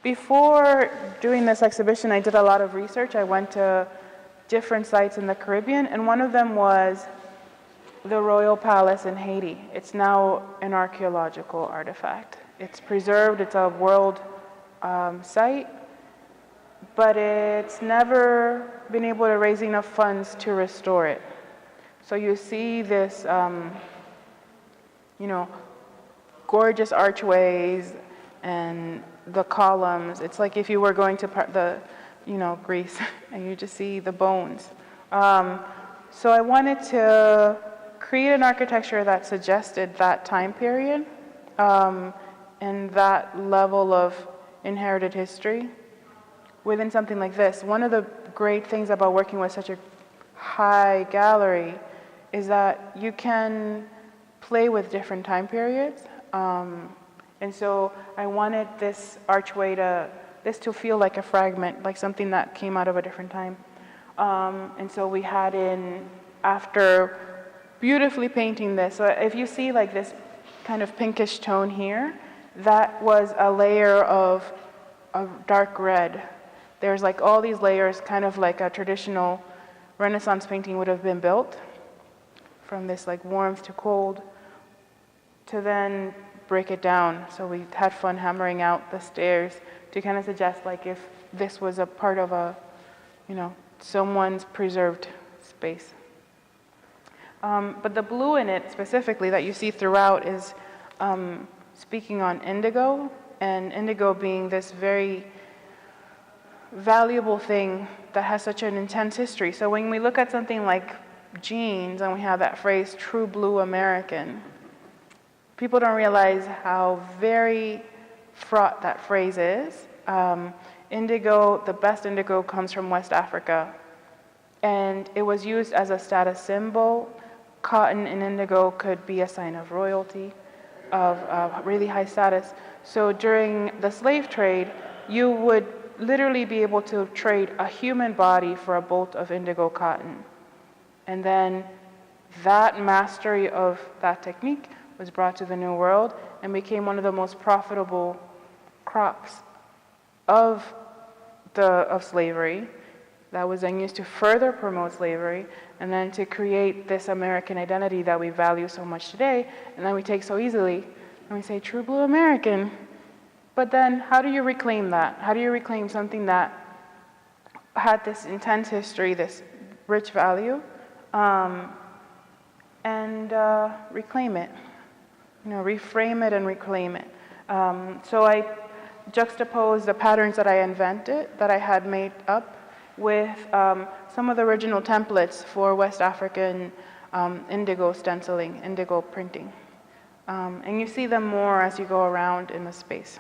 Before doing this exhibition, I did a lot of research. I went to different sites in the Caribbean, and one of them was the Royal Palace in Haiti. It's now an archaeological artifact. It's preserved, it's a world site, but it's never been able to raise enough funds to restore it. So you see this, gorgeous archways and the columns. It's like if you were going to Greece and you just see the bones. So I wanted to create an architecture that suggested that time period and that level of inherited history within something like this. One of the great things about working with such a high gallery is that you can play with different time periods. And so I wanted this archway to feel like a fragment, like something that came out of a different time. And so we had after beautifully painting this, so if you see like this kind of pinkish tone here, that was a layer of dark red. There's like all these layers, kind of like a traditional Renaissance painting would have been built, from this like warmth to cold, to then break it down. So we had fun hammering out the stairs to kind of suggest like if this was a part of someone's preserved space. But the blue in it specifically that you see throughout is speaking on indigo, and indigo being this very valuable thing that has such an intense history. So when we look at something like jeans and we have that phrase, true blue American, people don't realize how very fraught that phrase is. Indigo, the best indigo comes from West Africa, and it was used as a status symbol. Cotton and indigo could be a sign of royalty, of really high status. So during the slave trade, you would literally be able to trade a human body for a bolt of indigo cotton. And then that mastery of that technique was brought to the New World and became one of the most profitable crops of slavery that was then used to further promote slavery and then to create this American identity that we value so much today, and then we take so easily and we say true blue American. But then how do you reclaim that? How do you reclaim something that had this intense history, this rich value, and reclaim it? Reframe it and reclaim it. So I juxtaposed the patterns that I invented, that I had made up, with some of the original templates for West African indigo stenciling, indigo printing. And you see them more as you go around in the space.